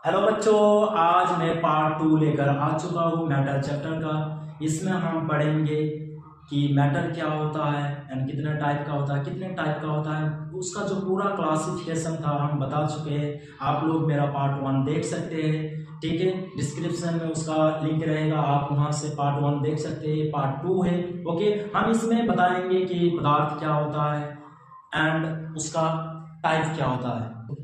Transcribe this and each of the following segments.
Hello बच्चों, आज मैं पार्ट 2 लेकर आ चुका हूँ मैटर चैप्टर का। इसमें हम पढ़ेंगे कि मैटर क्या होता है एंड कितने टाइप का होता है, कितने टाइप का होता है, उसका जो पूरा क्लासिफिकेशन था हम बता चुके हैं। आप लोग मेरा पार्ट 1 देख सकते हैं, ठीक है। डिस्क्रिप्शन में उसका लिंक रहेगा, आप वहाँ से पार्ट 1 देख सकते हैं। पार्ट 2 है, ओके। हम इसमें बताएंगे कि पदार्थ क्या होता है एंड उसका टाइप क्या होता है।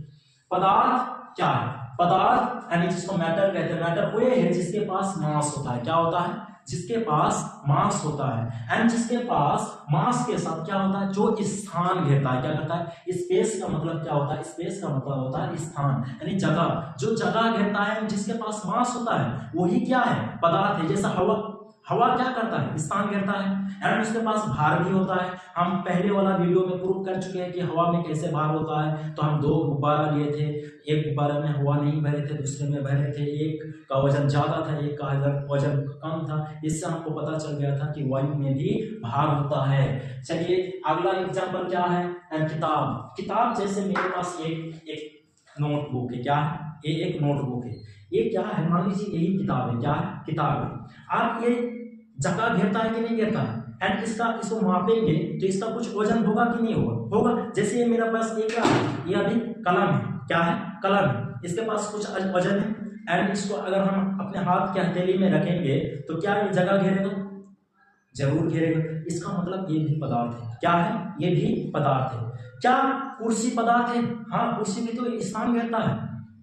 पदार्थ क्या है? पदार्थ यानी जिसको मैटर कहते हैं। मैटर वो है जिसके पास मास होता है। क्या होता है? जिसके पास मास होता है। एंड जिसके पास मास के साथ क्या होता है? जो स्थान घेरता है। क्या करता है? स्पेस का मतलब क्या होता है? स्पेस का मतलब होता है स्थान, यानी जगह। जो जगह घेरता है, जिसके पास मास होता है, वही क्या है? पदार्थ है। जैसा हवा, हवा क्या करता है? स्थान घेरता है। एंड उसके पास भार भी होता है। हम पहले वाला वीडियो में प्रूव कर चुके हैं कि हवा में कैसे भार होता है। तो हम 2 गुब्बारा लिए थे, एक गुब्बारा में हवा नहीं भरे थे, दूसरे में भरे थे। एक का वजन ज्यादा था, एक का वजन कम था। इससे हमको पता चल गया था कि वायु में भी भार होता है। चलिए अगला एग्जाम्पल क्या है? किताब। किताब जैसे मेरे पास एक नोटबुक है। क्या है? ये एक नोटबुक है। ये क्या है? मान लीजिए यही किताब है। क्या है? किताब है। आप ये जगह घेरता है कि नहीं घेरता है? एंड इसको मापेंगे तो इसका कुछ वजन होगा कि नहीं होगा? होगा। जैसे ये मेरा पास एक क्या है? ये अभी कलम है। क्या है? कलम है। इसके पास कुछ वजन है। एंड इसको अगर हम अपने हाथ के हथेली में रखेंगे तो क्या ये जगह घेरेगा? जरूर घेरेगा। इसका मतलब ये भी पदार्थ है। क्या है? ये भी पदार्थ है। क्या कुर्सी पदार्थ है? हाँ, कुर्सी भी तो स्थान घेरता है।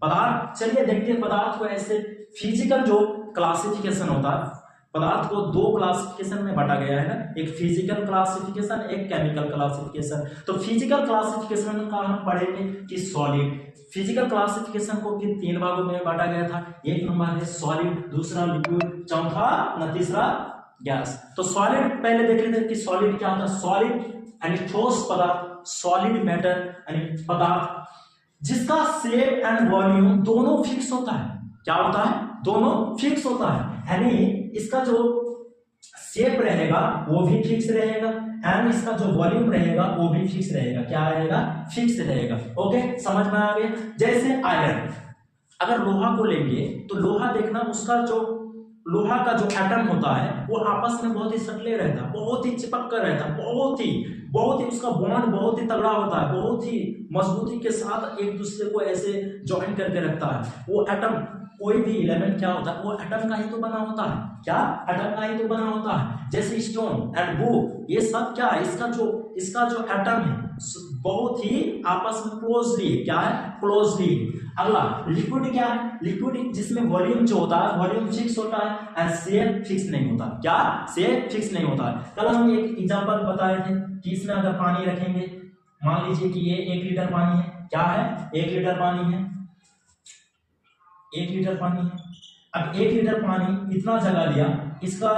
पदार्थ। चलिए देखते हैं पदार्थ को ऐसे। फिजिकल जो क्लासिफिकेशन होता है, पदार्थ को 2 क्लासिफिकेशन में बांटा गया है ना, एक फिजिकल क्लासिफिकेशन, एक केमिकल क्लासिफिकेशन। तो फिजिकल क्लासिफिकेशन का हम पढ़ेंगे कि सॉलिड। फिजिकल क्लासिफिकेशन को फिर 3 भागों में बांटा गया था। एक नंबर है सॉलिड, दूसरा लिक्विड, चौथा न तीसरा गैस। तो सॉलिड पहले देख लेते हैं कि सॉलिड क्या होता है। सॉलिड यानी ठोस पदार्थ, सॉलिड मैटर यानी पदार्थ जिसका शेप एंड वॉल्यूम दोनों फिक्स होता है। क्या होता है? दोनों फिक्स होता है। यानी इसका जो शेप रहेगा वो भी फिक्स रहेगा एंड इसका जो वॉल्यूम रहेगा वो भी फिक्स रहेगा। क्या रहेगा? फिक्स रहेगा। ओके, समझ में आ गया। जैसे आयरन, अगर लोहा को लेंगे तो लोहा देखना, उसका जो लोहा का जो एटम होता है वो आपस में बहुत ही सटले रहता है, बहुत ही चिपक कर रहता है, बहुत ही उसका बॉन्ड बहुत ही तगड़ा होता है, बहुत ही मजबूती के साथ एक दूसरे को ऐसे ज्वाइन करके रखता है। वो एटम, कोई भी एलिमेंट क्या होता है? वो एटम का ही तो बना होता है। क्या? एटम का ही तो बना होता है। जैसे स्टोन एंड वो, ये सब क्या है? इसका जो एटम है बहुत ही आपस में क्लोजली। क्या है? क्लोजली। अगला लिक्विड क्या है? लिक्विड जिसमें वॉल्यूम जो होता है, वॉल्यूम फिक्स होता है एंड शेप फिक्स नहीं होता। क्या? शेप फिक्स नहीं होता है। कल हम एक एग्जांपल बताए थे कि इसमें अगर पानी रखेंगे, मान लीजिए कि ये 1 लीटर पानी है। क्या है? 1 लीटर पानी है। 1 लीटर पानी है। अब 1 लीटर पानी इतना जगह लिया, इसका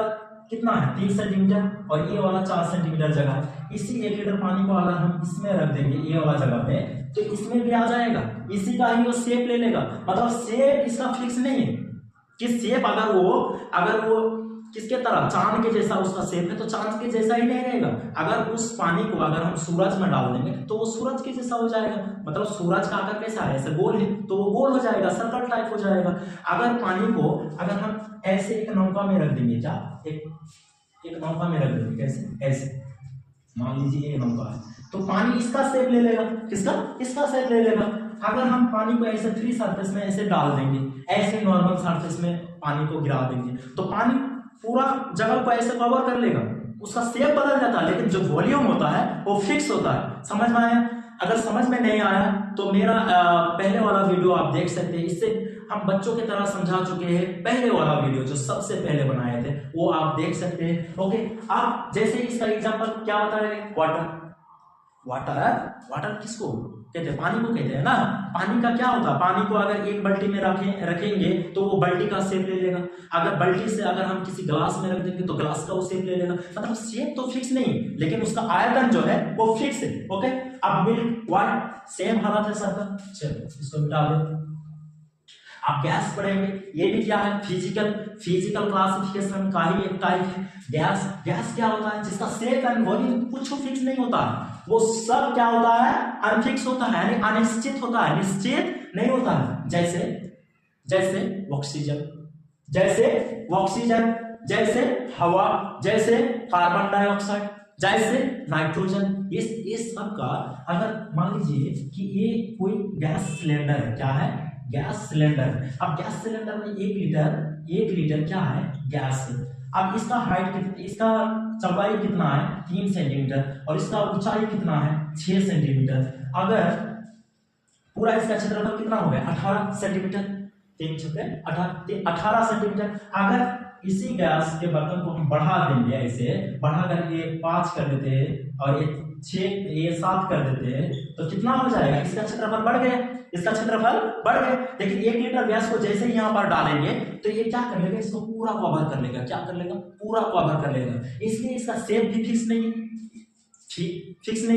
कितना है? 3 सेंटीमीटर और ये वाला 4 सेंटीमीटर जगह है। इसी 1 लीटर पानी को अगर हम इसमें रख देंगे, ये वाला जगह पे, तो इसमें भी आ जाएगा, इसी का ही वो शेप ले लेगा। मतलब शेप इसका फिक्स नहीं है कि शेप अगर वो किसके तरह, चांद के जैसा उसका शेप है तो चांद के जैसा ही नहीं रहेगा। अगर उस पानी को अगर हम सूरज में डाल देंगे तो वो सूरज के जैसा हो जाएगा। मतलब सूरज का आकार कैसा है? ऐसे गोल है तो वो गोल हो जाएगा, सर्कल टाइप हो जाएगा। अगर पानी को अगर हम ऐसे एक नौका में रख देंगे, क्या एक नौका में रख देंगे, कैसे? ऐसे मान लीजिए ये नौका है तो पानी इसका शेप ले लेगा। किसका? इसका शेप ले लेगा। अगर हम पानी को ऐसे फ्री सरफेस में ऐसे डाल देंगे, ऐसे नॉर्मल सरफेस में पानी को गिरा देंगे तो पानी पूरा जगह को ऐसे कवर कर लेगा, उसका शेप बदल जाता है, लेकिन जो वॉल्यूम होता है वो फिक्स होता है। समझ में आया? अगर समझ में नहीं आया तो मेरा पहले वाला वीडियो आप देख सकते हैं। इससे हम बच्चों की तरह समझा चुके हैं। पहले वाला वीडियो जो सबसे पहले बनाए थे वो आप देख सकते हैं। ओके, आप जैसे इसका एग्जांपल क्या बता रहे हैं? वाटर किसको कहते हैं? पानी को कहते हैं ना। पानी का क्या होता है? पानी को अगर एक बाल्टी में रखेंगे तो वो बाल्टी का शेप ले लेगा। अगर बाल्टी से अगर हम किसी ग्लास में रख देंगे तो ग्लास का वो शेप ले लेगा। मतलब शेप तो फिक्स नहीं, लेकिन उसका आयतन जो है वो फिक्स है। ओके, अब मिल्क वाटर सेम हालत है सबका। चलो इसको मिटा दे। आप गैस पढ़ेंगे, ये भी क्या है? फिजिकल क्लासिफिकेशन का ही एक टाइप है। गैस क्या होता है? जिसका शेप एंड वॉल्यूम कुछ फिक्स नहीं होता है, वो सब क्या होता है? अनफिक्स होता है, यानी अनिश्चित होता है, निश्चित नहीं होता है। जैसे जैसे ऑक्सीजन, जैसे हवा, जैसे कार्बन डाइऑक्साइड, जैसे नाइट्रोजन। ये सब का अगर मान लीजिए कि ये कोई गैस सिलेंडर है, क्या है? Gas cylinder. अब गैस सिलेंडर में 1 लीटर क्या है? गैस है। अब इसका हाइट, इसका चौड़ाई कितना है? 3 सेंटीमीटर, और इसका ऊंचाई कितना है? 6 सेंटीमीटर। अगर पूरा इसका क्षेत्रफल कितना हो गया? 18 सेंटीमीटर, 3 छक्के 18 सेंटीमीटर। अगर इसी गैस के बर्तन को हम बढ़ा देंगे, ऐसे बढ़ा करके 5 कर देते हैं और ये 6, ये 7 कर देते हैं, तो कितना हो जाएगा? इसका क्षेत्रफल बढ़ गया, इसका क्षेत्रफल बढ़ गया। लेकिन 1 लीटर गैस को जैसे ही यहाँ पर डालेंगे तो ये क्या कर लेगा? इसको पूरा कवर कर लेगा। क्या कर लेगा? पूरा कवर कर लेगा। इसलिए इसका शेप भी फिक्स नहीं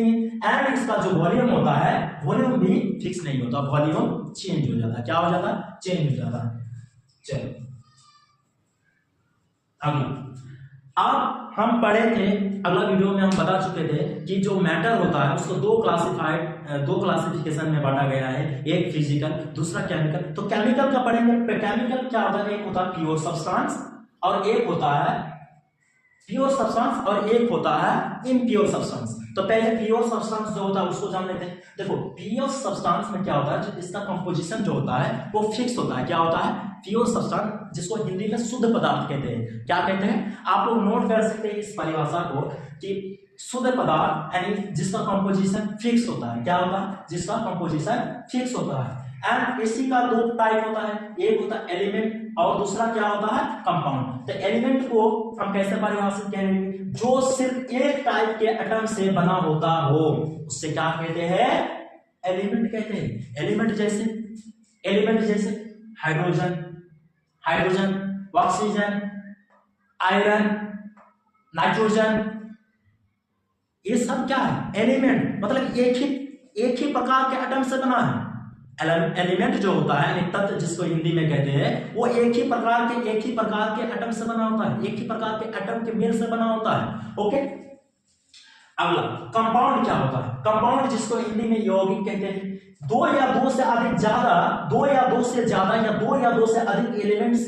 है, एंड इसका जो वॉल्यूम होता है, वॉल्यूम भी फिक्स नहीं होता, वॉल्यूम चेंज हो जाता है। क्या हो जाता है? चेंज हो जाता है। चलो अगला, अब हम पढ़े थे, अगला वीडियो में हम बता चुके थे कि जो मैटर होता है उसको दो क्लासिफिकेशन में बांटा गया है, एक फिजिकल, दूसरा केमिकल। तो केमिकल का पढ़ेंगे। केमिकल क्या होता है? एक होता है प्योर सब्सटेंस और एक होता है प्योर सब्सटेंस और एक होता है इम्प्योर सब्सटेंस। तो पहले प्योर सब्सटेंस जो होता है उसको जान लेते हैं। देखो प्योर सब्सटेंस में क्या होता है? जो इसका कंपोजिशन जो होता है वो फिक्स होता है। क्या होता है? प्योर सब्सटेंस, जिसको हिंदी में शुद्ध पदार्थ कहते हैं। क्या कहते हैं? आप लोग नोट कर सकते हैं इस परिभाषा को कि शुद्ध पदार्थ यानी जिसका कंपोजिशन फिक्स होता है। क्या होता है? जिसका कंपोजिशन फिक्स होता है। एंड इसी का 2 टाइप होता है, एक होता है एलिमेंट और दूसरा क्या होता है? कंपाउंड। तो एलिमेंट को हम कैसे परिभाषित करेंगे? जो सिर्फ एक टाइप के एटम से बना होता हो उससे क्या कहते हैं? एलिमेंट कहते हैं। एलिमेंट जैसे हाइड्रोजन, ऑक्सीजन, आयरन, नाइट्रोजन, ये सब क्या है? एलिमेंट। मतलब एक ही प्रकार के एटम से बना है। एलिमेंट जो होता है, तत्व जिसको हिंदी में कहते हैं, वो एक ही प्रकार के एटम से बना होता है, एक ही प्रकार के एटम के मेल से बना होता है। ओके, अगला कंपाउंड क्या होता है? कंपाउंड जिसको हिंदी में यौगिक कहते हैं। 2 या 2 से अधिक एलिमेंट्स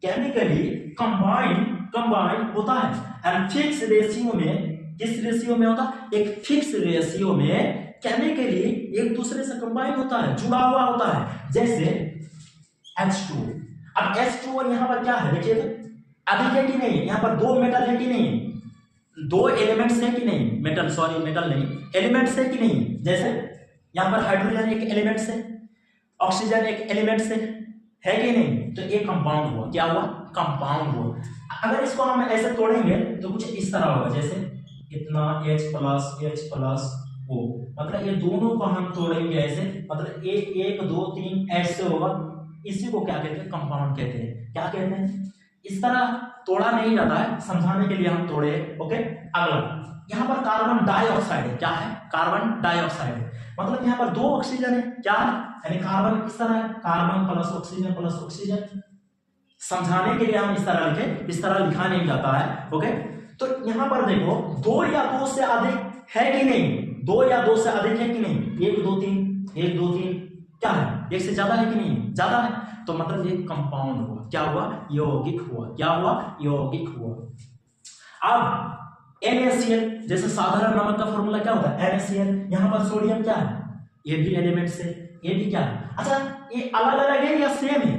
केमिकली कंबाइन होता है एंड फिक्स रेशियो में। किस रेशियो में होता है? एक फिक्स रेशियो में केमिकली एक दूसरे से कंबाइन होता है, जुड़ा हुआ होता है। जैसे H2। अब H2 यहाँ पर क्या है? देखिए तो अधिक है कि नहीं? यहाँ पर 2 मेटल है कि नहीं? 2 एलिमेंट्स है कि नहीं? मेटल नहीं, एलिमेंट्स है कि नहीं? जैसे यहाँ पर हाइड्रोजन एक एलिमेंट से, ऑक्सीजन एक एलिमेंट से, है कि नहीं? तो ये कंपाउंड हुआ। क्या हुआ? कंपाउंड हुआ। अगर इसको हम ऐसे तोड़ेंगे तो कुछ इस तरह होगा, जैसे इतना H+, O। मतलब ये दोनों को हम तोड़ेंगे ऐसे, मतलब 1 2 3 ऐसे होगा। इसी को क्या कहते हैं? कंपाउंड कहते हैं। क्या कहते हैं? इस तरह तोड़ा नहीं जाता है, समझाने के लिए हम तोड़े। ओके, अगला यहाँ पर कार्बन डाइऑक्साइड है। क्या है? कार्बन डाइऑक्साइड है। मतलब यहाँ पर 2 ऑक्सीजन है। क्या है? यानी कार्बन इस तरह है, कार्बन प्लस ऑक्सीजन। समझाने के लिए हम इस तरह लिखे, इस तरह लिखा नहीं जाता है। ओके, तो यहाँ पर देखो 2 या 2 से अधिक है कि नहीं? 2 या 2 से अधिक है कि नहीं? 1 2 3 क्या है? 1 से ज्यादा है कि नहीं? ज्यादा है। तो मतलब ये कंपाउंड हुआ। क्या हुआ? यौगिक हुआ। क्या हुआ? यौगिक हुआ। अब NaCl, जैसे साधारण नमक का फॉर्मूला क्या होता है? NaCl। यहाँ पर सोडियम क्या है? ये भी एलिमेंट से, ये भी क्या है? अच्छा, ये अलग अलग है या सेम है?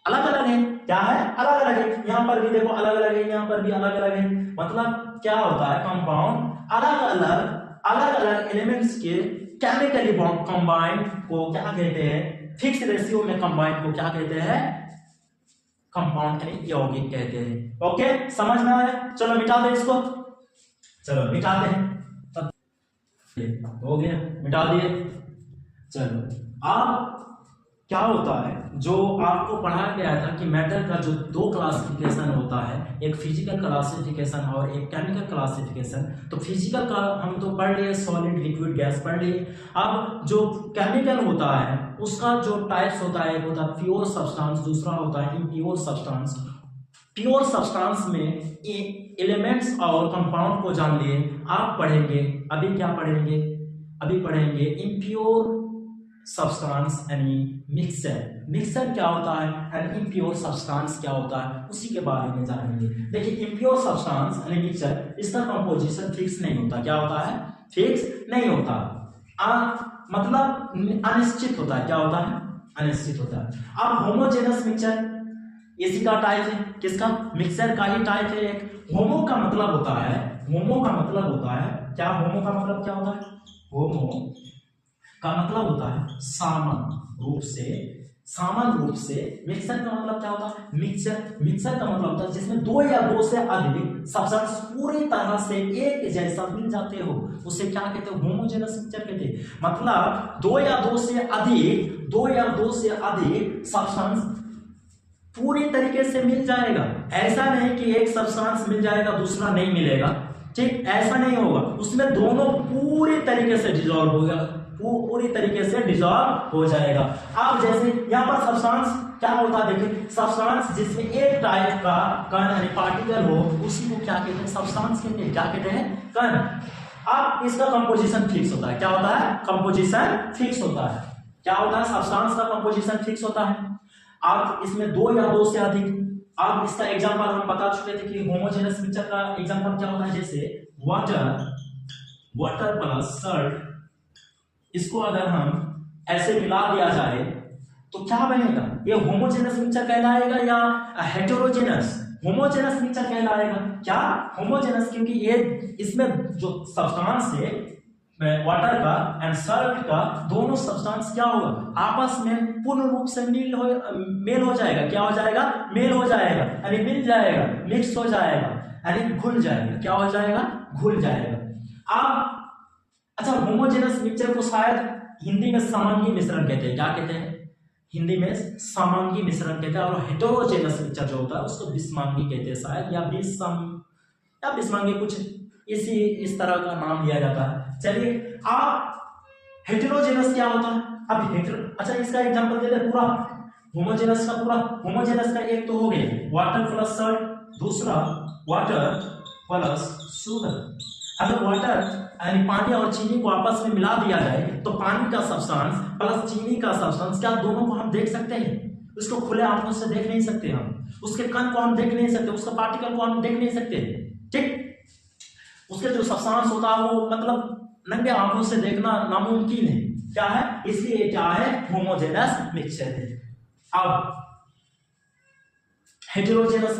अलग अलग है। क्या है? अलग अलग है। यहाँ पर भी देखो अलग अलग है, यहाँ पर भी अलग अलग है। मतलब क्या होता है? कंपाउंड अलग अलग एलिमेंट्स के केमिकली कंबाइन को क्या कहते हैं? फिक्स रेशियो में कंबाइन को क्या कहते हैं? कंपाउंड यानी यौगिक कहते हैं। ओके, समझ में आया? चलो मिटा दे इसको, चलो मिटा दे। हो गया, मिटा दिए। चलो अब क्या होता है? जो आपको पढ़ाया गया था कि मैटर का जो 2 क्लासिफिकेशन होता है, एक फिजिकल क्लासिफिकेशन और एक केमिकल क्लासिफिकेशन। तो फिजिकल का हम तो पढ़ लिए, सॉलिड, लिक्विड, गैस पढ़ लिए। अब जो केमिकल होता है उसका जो टाइप्स होता है, एक होता है प्योर सब्सटेंस, दूसरा होता है इम्प्योर सब्सटेंस। प्योर सब्सटेंस में एलिमेंट्स और कंपाउंड को जान लिए। आप पढ़ेंगे, अभी क्या पढ़ेंगे? अभी पढ़ेंगे इम्प्योर सब्सटेंस यानी मिक्सचर। मिक्सचर क्या होता है एंड इम्प्योर सब्सटेंस क्या होता है, उसी के बारे में जानेंगे। देखिए इम्प्योर सब्सटेंस यानी मिक्सचर, इसका कंपोजिशन फिक्स नहीं होता। क्या होता है? फिक्स नहीं होता, मतलब अनिश्चित होता है। क्या होता है? अनिश्चित होता है। अब होमोजेनस मिक्सचर इसी का टाइप है। किसका? मिक्सचर का ही टाइप है एक। होमो का मतलब होता है, होमो का मतलब होता है क्या? होमो का मतलब क्या होता है? होमो का मतलब होता है समान रूप से। समान रूप से। मिक्सचर का मतलब क्या होता है? मिक्सचर का मतलब होता है जिसमें दो या दो से अधिक सब्सटेंस पूरी तरह से एक जैसा मिल जाते हो, उसे क्या कहते हैं? होमोजेनस मिक्सचर कहते हैं। मतलब दो या दो से अधिक सब्सटेंस पूरी तरीके से मिल जाएगा। ऐसा नहीं कि एक सब्सटेंस मिल जाएगा दूसरा नहीं मिलेगा, ठीक? ऐसा नहीं होगा, उसमें दोनों पूरी तरीके से डिसॉल्व होगा, पूरी तरीके से डिसॉल्व हो जाएगा। अब जैसे यहाँ पर सब्सटेंस क्या होता है? देखिए सब्सटेंस जिसमें एक टाइप का कण यानी पार्टिकल हो, उसी को क्या कहते हैं? सब्सटेंस कहते हैं। क्या कहते हैं? कण। अब इसका कंपोजिशन फिक्स होता है। क्या होता है? कंपोजिशन फिक्स होता है। क्या होता है? सब्सटेंस का कंपोजिशन फिक्स होता है। अब इसमें दो या दो से अधिक, अब इसका एग्जांपल हम बता चुके थे कि होमोजेनस मिक्सचर का एग्जांपल क्या होता है? जैसे वाटर प्लस सॉल्ट, इसको अगर हम ऐसे मिला दिया जाए तो क्या बनेगा? ये होमोजेनस मिक्सचर कहलाएगा या हेटेरोजेनस? होमोजेनस मिक्सचर कहलाएगा। क्या? होमोजेनस, क्योंकि ये इसमें जो सब्सटेंस है वाटर का एंड सॉल्ट का, दोनों सब्सटेंस क्या होगा? आपस में पूर्ण रूप से मेल हो जाएगा। क्या हो जाएगा? मेल हो जाएगा, यानी मिल जाएगा, मिक्स हो जाएगा, यानी घुल जाएगा। क्या हो जाएगा? घुल जाएगा। अब अच्छा, होमोजेनस मिक्सचर को शायद हिंदी में समांगी मिश्रण कहते हैं। क्या कहते हैं? हिंदी में समांगी मिश्रण कहते हैं। और हेटेरोजेनस मिक्सचर जो होता है उसको विषमांगी कहते हैं शायद, या विषमांगी, कुछ इस तरह का नाम लिया जाता है। चलिए, आप हेटेरोजेनस क्या होता है? अब अच्छा, इसका एग्जांपल दे दे पूरा होमोजेनस का। पूरा होमोजेनस का एक तो हो गया वाटर प्लस सॉल्ट, दूसरा वाटर प्लस शुगर। अगर वाटर यानी पानी और चीनी को आपस में मिला दिया जाए तो पानी का सब्सटेंस प्लस चीनी का सब्सटेंस, क्या दोनों को हम देख सकते हैं? उसको खुले आंखों से देख नहीं सकते हम, उसके कण को हम देख नहीं सकते, उसका पार्टिकल को हम देख नहीं सकते, ठीक? उसके जो सब्सटेंस होता है वो मतलब नंगे आंखों से देखना नामुमकिन है। क्या है? इसलिए क्या है? होमोजेनस मिक्सचर है। अब हेटेरोजेनस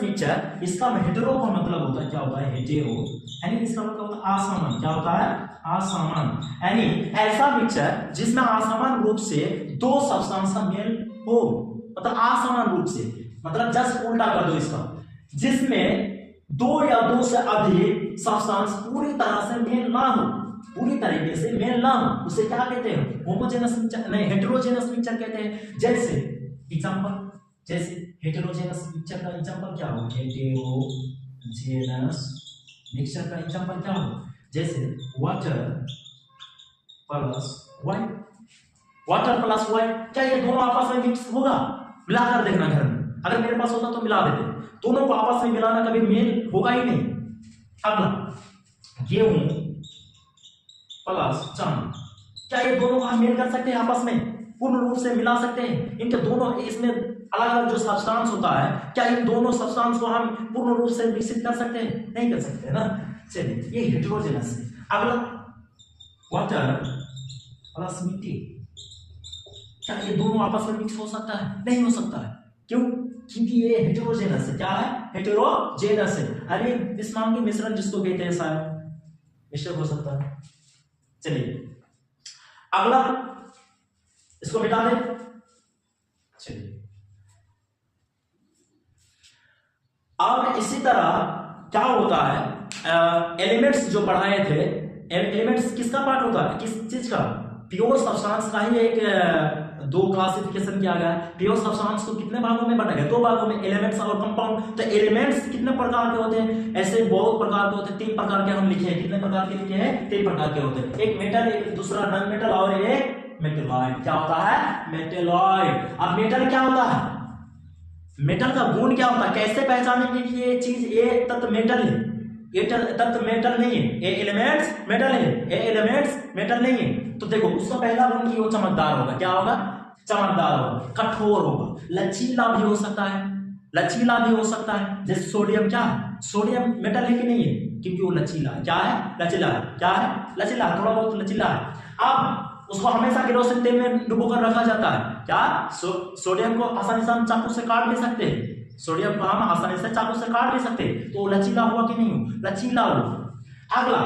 मिक्सचर, इसका हेटेरो का मतलब होता है, क्या होता है? हेटेरो यानी इसका मतलब होता है असमान। क्या होता है? असमान, यानी ऐसा मिक्सचर जिसमें असमान रूप से दो सब्सटेंस का मेल हो, मतलब असमान रूप से, मतलब जस्ट उल्टा कर दो इसका, जिसमें दो या दो से अधिक सब्सटेंस पूरी तरह से मेल ना हो, पूरी तरीके से मेल ना हो, उसे क्या कहते हैं? होमोजेनस मिक्सचर नहीं, हेटेरोजेनस मिक्सचर कहते हैं। जैसे एग्जांपल, जैसे हेटेरोजेनस मिक्सचर का एग्जांपल क्या हो? हेटेरोजेनस मिक्सचर का एग्जांपल क्या हो? जैसे वाटर प्लस वाइट, क्या ये दोनों आपस में मिक्स होगा? मिलाकर देखना घर में, अगर मेरे पास होता तो मिला देते। दोनों को आपस में मिलाना कभी मेल होगा ही नहीं। अगला गेहूं प्लस चांद, क्या ये दोनों को हम मेल कर सकते हैं? आपस में पूर्ण रूप से मिला सकते हैं? इनके दोनों इसमें अलग अलग जो सब्सटेंस होता है, क्या इन दोनों सब्सटेंस को हम पूर्ण रूप से विकसित कर सकते हैं? नहीं कर सकते ना। चलिए, ये हेटेरोजेनस है। अगला वाटर प्लस मिट्टी, क्या ये दोनों आपस में मिक्स हो सकता है? नहीं हो सकता है। क्यों? क्योंकि ये हेटेरोजेनस है। क्या है? हेटेरोजेनस है। अरे विषमांगी मिश्रण जिसको कहते हैं शायद, मिश्रण हो सकता है। चलिए, अगला इसको मिटा दें। चलिए, अब इसी तरह क्या होता है? एलिमेंट्स जो पढ़ाए थे, एलिमेंट्स किसका पार्ट होता है? किस चीज का? प्योर सब्सटेंस का ही एक दो क्लासिफिकेशन किया गया है। प्योर सब्सटेंस को कितने भागों में बांटा गया? दो भागों में, एलिमेंट्स और कंपाउंड। तो एलिमेंट्स कितने प्रकार के होते हैं? ऐसे बहुत प्रकार के होते हैं। 3 प्रकार के हम लिखे हैं। कितने प्रकार के लिखे हैं? 3 प्रकार के होते हैं। एक मेटल, एक दूसरा नॉन मेटल और एक मेटेलॉइड। क्या होता है? मेटेलॉइड। अब मेटल क्या होता है? मेटल का गुण क्या होता है? कैसे पहचानेंगे कि ये चीज, ये तत्व मेटल है? तत्व मेटल नहीं है, ए एलिमेंट्स मेटल है, ए एलिमेंट्स मेटल नहीं है। तो देखो उसका पहला गुण की वो चमकदार होगा, क्या होगा, चमकदार होगा, कठोर होगा, लचीला भी हो सकता है, लचीला भी हो सकता है। जैसे सोडियम, क्या है, सोडियम मेटल है कि नहीं है, क्योंकि वो लचीला है, क्या है, लचीला है, क्या है, लचीला, थोड़ा बहुत लचीला है। अब उसको हमेशा केरोसिन तेल में डुबो कर रखा जाता है, क्या, सोडियम को आसानी से हम चाकू से काट भी सकते हैं, सोडियम को हम आसानी से चाकू से काट भी सकते हैं, तो लचीला हुआ कि नहीं हो, लचीला हुआ। अगला,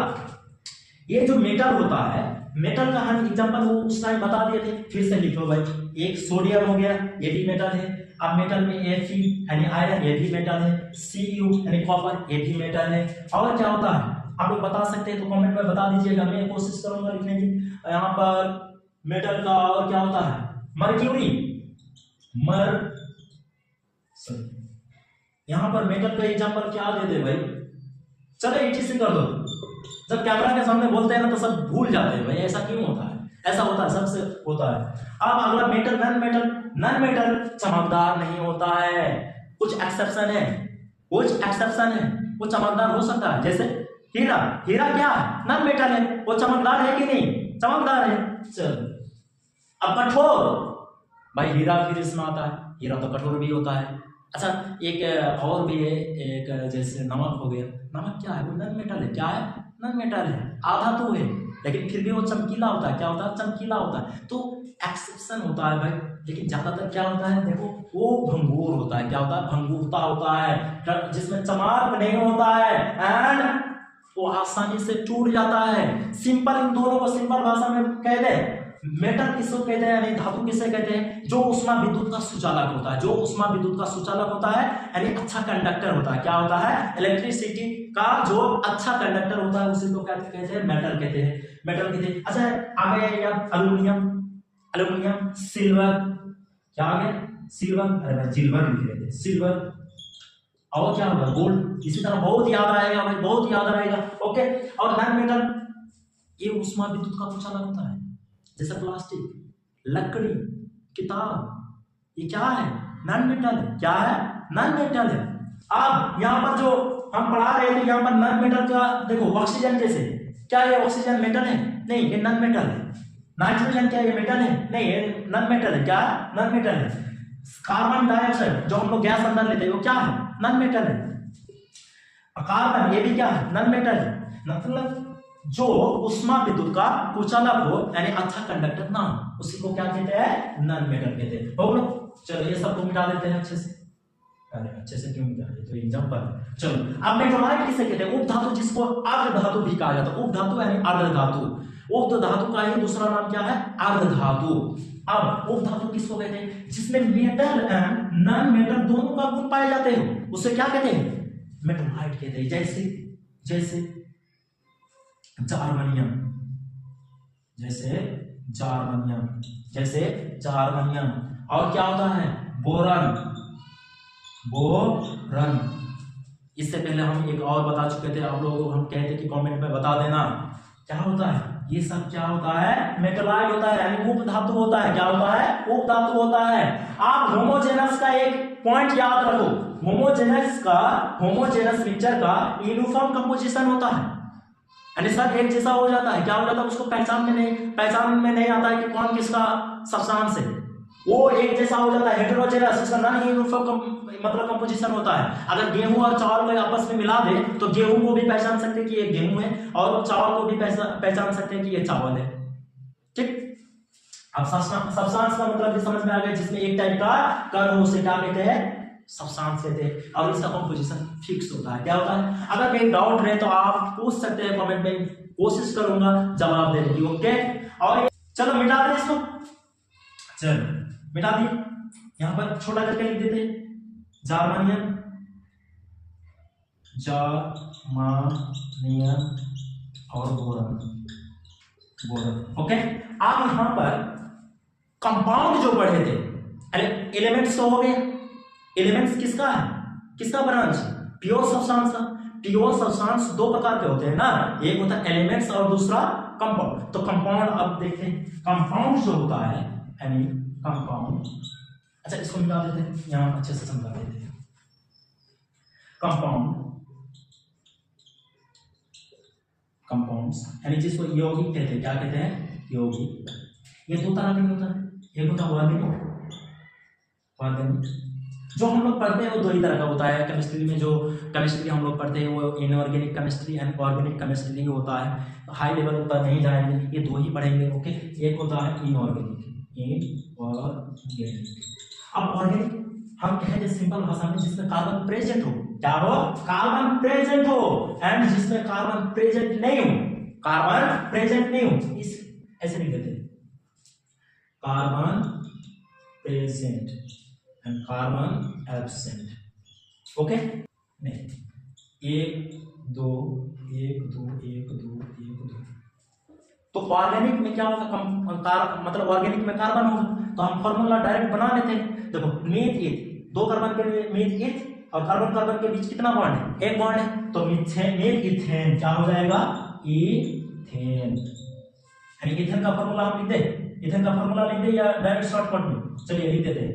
ये जो मेटल होता है, मेटल का हम एग्जांपल वो उस टाइम बता दिए थे, फिर से लिख लो भाई। एक सोडियम हो गया, ये भी मेटल है। अब मेटल में Fe यानी आयरन, ये भी मेटल है। Cu यानी कॉपर, ये भी मेटल है। और क्या होता है आप लोग बता सकते हैं तो कमेंट में बता दीजिएगा, मैं कोशिश करूंगा लिखने की। यहाँ पर मेटल का और क्या होता है, मर्क्यूरी, यहाँ पर मेटल का एग्जांपल क्या दे दे भाई, चलो ETC कर दो। जब कैमरा के सामने बोलते हैं ना तो सब भूल जाते हैं भाई, ऐसा क्यों होता है, ऐसा होता है, सबसे होता है। अब अगला metal, non metal, non metal चमकदार नहीं होता है, कुछ एक्सेप्शन है, कुछ एक्सेप्शन है, वो चमकदार हो सकता है। जैसे हीरा, हीरा क्या है, नन मेटल है, वो चमकदार है कि नहीं, चमकदार है। चल अब कठोर, भाई हीरा फिर इसमें आता है, हीरा तो कठोर भी होता है। अच्छा एक और भी है, एक जैसे नमक हो गया, नमक क्या है, वो नन मेटल है, क्या है, नन मेटल है, आधा तो है, लेकिन फिर भी वो चमकीला होता है, क्या होता है, चमकीला होता है। तो एक्सेप्शन होता है भाई, लेकिन ज्यादातर क्या होता है, देखो वो भंगुर होता है, क्या होता है, भंगुरता होता है, जिसमें चमक नहीं होता है, एंड वो आसानी से टूट जाता है। सिंपल, इन दोनों को सिंपल भाषा में कह दे, मेटल किसको कहते हैं, यानी धातु किसे कहते हैं, जो उष्मा विद्युत का सुचालक होता है, जो उष्मा विद्युत का सुचालक होता है, यानी अच्छा कंडक्टर होता है, क्या होता है, इलेक्ट्रिसिटी का जो अच्छा कंडक्टर होता है उसी को क्या कहते हैं, मेटल कहते हैं, मेटल कहते हैं। अच्छा आगे एल्यूमिनियम, एल्यूमिनियम, सिल्वर, क्या आगे, सिल्वर, अरे भाई सिल्वर लिख रहे थे, सिल्वर, और क्या होगा, गोल्ड। इसी तरह बहुत याद आएगा भाई, बहुत याद आएगा, ओके। और नॉन मेटल, ये उष्मा विद्युत का सुचालक होता है, जैसे प्लास्टिक, लकड़ी, किताब, ये क्या है, नॉन मेटल है, क्या है, नॉन मेटल है। अब यहाँ पर जो हम पढ़ा रहे थे, यहाँ पर नॉन मेटल का देखो, ऑक्सीजन जैसे, क्या ये ऑक्सीजन मेटल है, नहीं ये नॉन मेटल है। नाइट्रोजन क्या ये मेटल है, नहीं ये नॉन मेटल है, क्या नॉन मेटल है। कार्बन डाइऑक्साइड जो हम लोग गैस अंदर लेते हैं वो क्या है, नॉन मेटल है। कार्बन ये भी क्या है, नॉन मेटल है। मतलब जो उष्मा विद्युत का कुचालक हो, यानी अच्छा कंडक्टर ना, उसी को क्या कहते हैं, नॉन मेटल कहते हैं। हो चलो ये सब को मिटा देते हैं अच्छे से, अरे अच्छे से क्यों मिटा रहे, तो एग्जांपल। चलो अब मेटोलाइट किसे कहते हैं, उप धातु, जिसको अर्ध धातु भी कहा जाता है, उप धातु यानी अर्ध धातु, उप धातु का ही दूसरा नाम क्या है, अर्ध धातु। अब उप धातु किसको कहते हैं, जिसमें मेटल एंड नॉन मेटल दोनों का गुण पाए जाते हैं, उसे क्या कहते हैं, मेटोलाइट कहते हैं। जैसे जैसे जार्मनियम, जैसे जार्मनियम, जैसे जार्मनियम। और क्या होता है, बोरन, बोरन। इससे पहले हम एक और बता चुके थे आप लोगों को, हम कहते कि कमेंट में बता देना क्या होता है, ये सब क्या होता है, मेटलाइट होता है, यानी उप धातु होता है, क्या होता है, उप धातु होता है। आप होमोजेनस का एक पॉइंट याद रखो, होमोजेनस का, होमोजेनस मिक्सचर का यूनिफॉर्म कंपोजिशन होता है, यानी सब एक जैसा हो जाता है, क्या हो जाता है, उसको पहचान में नहीं आता है कि कौन किसका सब्सटेंस है, वो एक जैसा हो जाता है, हेटेरोजेनस, इसका नॉन यूनिफॉर्म मतलब कंपोजिशन होता है। अगर गेहूं और चावल को आपस में मिला दे तो गेहूं को भी पहचान सकते हैं कि ये गेहूं है, और चावल को भी पहचान सकते हैं कि ये चावल है, ठीक। अब सब्सटेंस का मतलब भी समझ में आ गया, जिसमें एक टाइप का कण हो, उसे क्या कहते हैं, सब्सटेंस कहते हैं, और इसका कंपोजिशन फिक्स होता है, क्या होता है। अगर कहीं डाउट रहे तो आप पूछ सकते हैं कमेंट में, कोशिश करूंगा जवाब देने की, ओके। और चलो मिटा दें इसको, चलो मिटा दिए, यहां पर छोटा करके लिख देते हैं, जार्मनियम, जार्मनियम और बोरन, बोरन, ओके। अब यहां पर कंपाउंड जो पढ़े थे, एलिमेंट्स तो हो गए, एलिमेंट्स किसका है, किसका ब्रांच, प्योर सब्सटेंस का। प्योर सब्सटेंस दो प्रकार के होते हैं ना, एक होता है एलिमेंट्स और दूसरा कंपाउंड। तो कंपाउंड अब देखते हैं, कंपाउंड जो होता है, यानी कंपाउंड, अच्छा इसको मिटा देते हैं, यहां अच्छे से समझा देते हैं। कंपाउंड कंपाउंड्स, यानी जिसको यौगिक कहते हैं। क्या कहते हैं? यौगिक। ये दो तरह के होता है, एक होता है ऑर्गेनिक। जो हम लोग पढ़ते हैं वो दो ही तरह का होता है केमिस्ट्री में। जो केमिस्ट्री हम लोग पढ़ते हैं वो inorganic chemistry and organic chemistry होता है। हाई लेवल पर नहीं जाएंगे, ये दो ही पढ़ेंगे। ओके, एक होता है इनऑर्गेनिक। अब ऑर्गेनिक हम कहेंगे सिंपल भाषा में जिसमें कार्बन प्रेजेंट हो। क्या हो? कार्बन प्रेजेंट हो। एंड जिसमें कार्बन प्रेजेंट नहीं हो, कार्बन प्रेजेंट नहीं हो, इस ऐसे नहीं कहते, carbon present and carbon absent. Okay, नहीं, एक दो एक दो एक दो एक दो। तो ऑर्गेनिक में क्या होगा? मतलब ऑर्गेनिक में कार्बन होगा, तो हम फॉर्मूला डायरेक्ट बना लेते हैं। देखो, मीथ ईथ, दो कार्बन के लिए मीथ ईथ और कार्बन कार्बन के बीच कितना बॉन्ड है? एक बॉन्ड है, तो मीथेन मीथ इथेन क्या हो जाएगा? इथेन। यानी इथेन का फॉर्मूला हम लिख दे, इथेन का फॉर्मूला लिख दे या डायरेक्ट शॉर्टकट में? चलिए लिख देते हैं,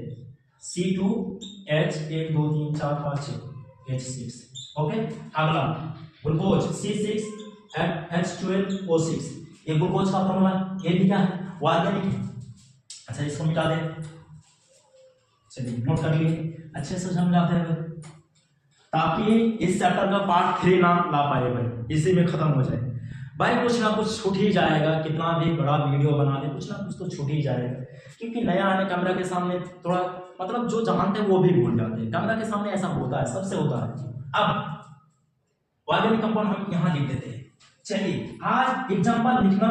C2H 1 2 3 4 5 6 H6। ओके, अगला ग्लूकोज C6H12O6, ये ग्लूकोज का फॉर्मूला। ये भी क्या है? ऑर्गेनिक है। अच्छा, इसको मिटा दे। चलिए नोट कर लिए, अच्छे से समझाते हैं ताकि इस चैप्टर का पार्ट 3 ना ला पाए भाई, इसी में खत्म हो जाए भाई। कुछ ना कुछ छूट ही जाएगा, कितना भी बड़ा वीडियो बना दे कुछ ना कुछ तो छूट ही जाएगा, क्योंकि नया आने कैमरा के सामने थोड़ा मतलब जो जानते हैं वो भी भूल जाते हैं। कैमरा के सामने ऐसा होता है, सबसे होता है। अब ऑर्गेनिक कंपाउंड हम यहाँ लिख देते हैं। चलिए आज एग्जांपल लिखना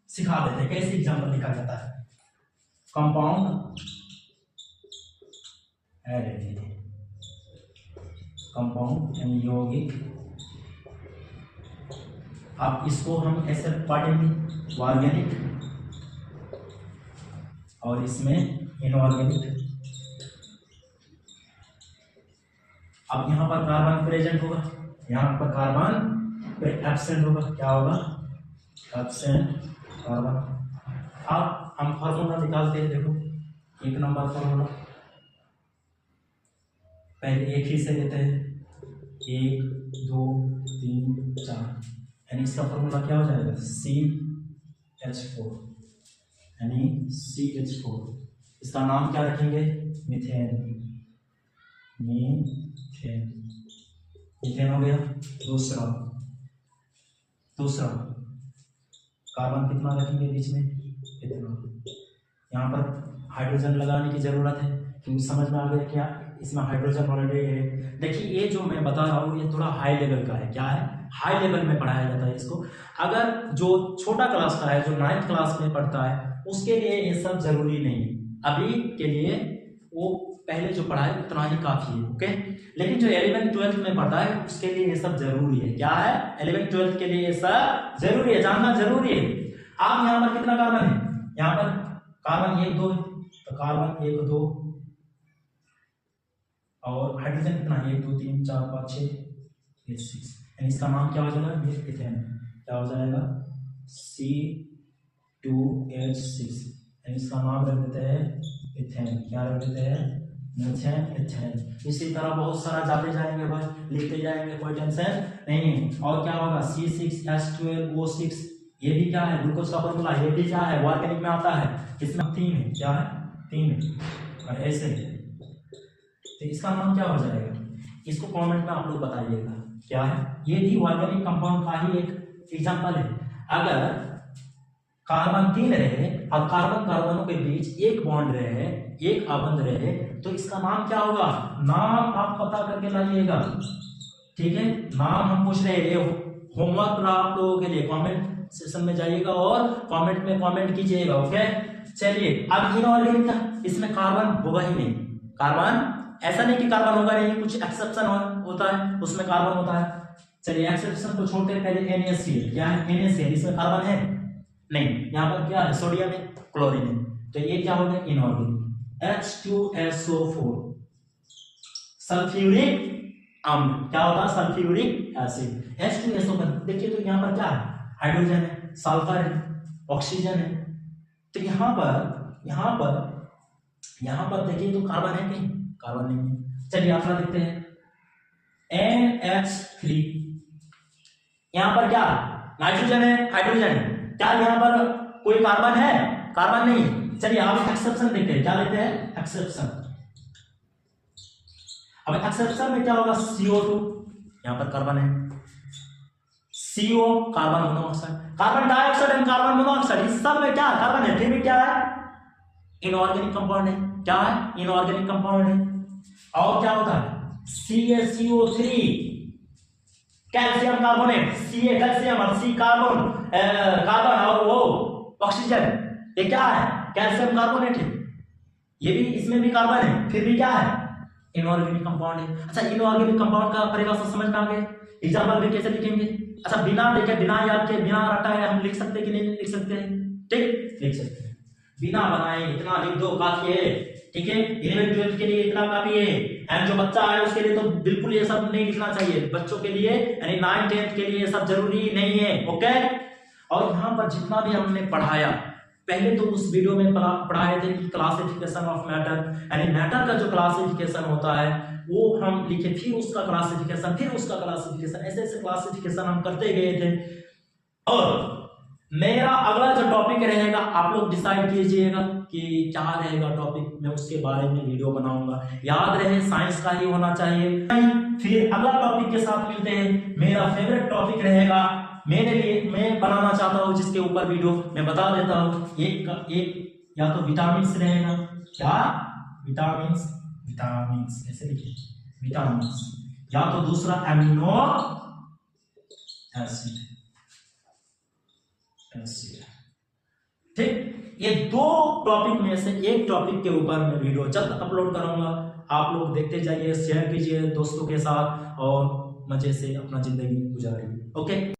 सिखा देते हैं, कैसे एग्जांपल लिखा जाता है। कंपाउंड कंपाउंड यानी यौगिक। अब इसको हम ऐसे पढ़ेंगे, ऑर्गेनिक और इसमें इनऑर्गेनिक। अब यहाँ पर कार्बन प्रेजेंट होगा, यहाँ पर कार्बन एब्सेंट होगा। क्या होगा? Absent carbon. अब हम फॉर्मूला निकालते हैं। देखो, एक नंबर फॉर्मूला पहले एक ही से लेते हैं, 1 2 3 4, यानी इसका फॉर्मूला क्या हो जाएगा? CH4, यानी CH4। इसका नाम क्या रखेंगे? मीथेन। मीथेन, मीथेन हो गया। दूसरा कार्बन कितना रखेंगे बीच में? इतना। यहाँ पर हाइड्रोजन लगाने की जरूरत है, क्योंकि समझ में आ गया क्या इसमें हाइड्रोजन ऑलरेडी है। देखिए, ये जो मैं बता रहा हूँ ये थोड़ा हाई लेवल का है। क्या है? हाई लेवल में पढ़ाया जाता है इसको। अगर जो छोटा क्लास का है, जो 9th क्लास में पढ़ता है, उसके लिए ये सब जरूरी नहीं। अभी के लिए वो पहले जो पढ़ा है उतना ही काफी है। ओके, लेकिन जो 11th 12th में पढ़ता है उसके लिए ये सब जरूरी है। क्या है? 11th 12th के लिए ये सब जरूरी है, जानना जरूरी है। आप यहाँ पर कितना कार्बन है? यहाँ पर कार्बन 1 2 है, तो कार्बन 1 2 और हाइड्रोजन कितना? 1 2 3 4 5 6 6, यानी इसका नाम क्या हो जाएगा? मीथेन। क्या हो जाएगा? C2H6, यानी इसका नाम रख देते हैं इथेन। क्या रख देते हैं? Methane, ethane. इसी तरह बहुत सारा जाते जाएंगे भाई, लिखते जाएंगे, कोई टेंशन नहीं। और क्या होगा? C6H12O6, ये भी क्या है? ग्लूकोज का फॉर्मूला। ये भी क्या है? ऑर्गेनिक में आता है, इसमें 3 है। क्या है? 3 है, और ऐसे तो इसका नाम क्या हो जाएगा? इसको कमेंट में आप लोग बताइएगा क्या है। ये भी ऑर्गेनिक कंपाउंड का ही एक एग्जांपल है। अगर कार्बन 3 रहे और कार्बन कार्बनों के बीच एक बॉन्ड रहे, एक आबंध रहे, तो इसका नाम क्या होगा? नाम आप पता करके लाइएगा, ठीक है। नाम हम पूछ रहे हैं, होमवर्क रहा आप लोगों के लिए। कमेंट सेशन में जाइएगा और कमेंट में कमेंट कीजिएगा। ओके, चलिए अब इनऑर्गेनिक का, इसमें कार्बन होगा ही नहीं। कार्बन ऐसा नहीं कि कार्बन होगा नहीं, कुछ एक्सेप्शन होता है, उसमें कार्बन होता है। चलिए एक्सेप्शन को छोड़ते हैं, पहले NaCl। क्या है? NaCl, इसमें कार्बन है नहीं। यहाँ पर क्या है? सोडियम है, क्लोरीन है, तो ये क्या हो गया? इनऑर्गेनिक। H2SO4, सल्फ्यूरिक अम्ल। क्या होता है? Sulphuric acid. H2SO4, देखिए तो यहाँ पर क्या है? हाइड्रोजन है, सल्फर है, ऑक्सीजन है। तो यहाँ पर देखिए तो कार्बन है नहीं? कार्बन नहीं है। चलिए अपना देखते हैं NH3। यहाँ पर क्या? नाइट्रोजन है, हाइड्रोजन है। क्या यहाँ पर कोई कार्बन है? कार्बन नहीं। चलिए आप एक्सेप्शन देखते हैं, क्या लेते हैं? एक्सेप्शन। अब एक्सेप्शन में क्या होगा? CO2, यहाँ पर कार्बन है, CO carbon monoxide, carbon dioxide and carbon monoxide, इस सब में क्या कार्बन है? फिर भी क्या है? इनऑर्गेनिक कंपाउंड है। क्या है? इनऑर्गेनिक कंपाउंड है। और क्या होता है? CaCO3 calcium carbonate, Ca calcium और C कार्बन और वो ऑक्सीजन, ये क्या है? कैल्शियम कार्बोनेट है। ये भी, इसमें भी कार्बन है, फिर भी क्या है? इनऑर्गेनिक कंपाउंड है। अच्छा, इनऑर्गेनिक कंपाउंड का परिभाषा समझ में आ गया? एग्जाम्पल में कैसे लिखेंगे? अच्छा, बिना देखे, बिना याद के, बिना रटाए हम लिख सकते कि नहीं लिख सकते हैं? ठीक, लिख सकते हैं। बिना बनाए इतना लिख दो, काफी है। ठीक है, 11 12 के लिए इतना काफी है। एंड जो बच्चा है उसके लिए तो बिल्कुल ये सब नहीं लिखना चाहिए। बच्चों के लिए यानी 9 10 के लिए ये सब जरूरी नहीं है। ओके, और यहाँ पर जितना भी हमने पढ़ाया, पहले तो उस वीडियो में पढ़ाए थे कि क्लासिफिकेशन ऑफ मैटर, यानी मैटर का जो क्लासिफिकेशन होता है वो हम लिखे, फिर उसका क्लासिफिकेशन, फिर उसका क्लासिफिकेशन, ऐसे ऐसे क्लासिफिकेशन हम करते गए थे। और मेरा अगला जो टॉपिक रहेगा आप लोग डिसाइड कीजिएगा कि क्या रहेगा टॉपिक, मैं उसके बारे में वीडियो बनाऊंगा। याद रहे साइंस का ही होना चाहिए। फिर अगला टॉपिक के साथ मिलते हैं। मेरा फेवरेट टॉपिक रहेगा मेरे लिए, मैं बनाना चाहता हूँ जिसके ऊपर वीडियो मैं बता देता हूँ। एक या तो विटामिन्स रहेगा, क्या? विटामिन्स, विटामिन्स ऐसे लिखिए, विटामिन्स, या तो दूसरा एमिनो एसिड। ठीक, ये दो टॉपिक में से एक टॉपिक के ऊपर मैं वीडियो जल्द अपलोड करूंगा। आप लोग देखते जाइए, शेयर कीजिए दोस्तों के साथ और मजे से अपना जिंदगी गुजारिए। ओके।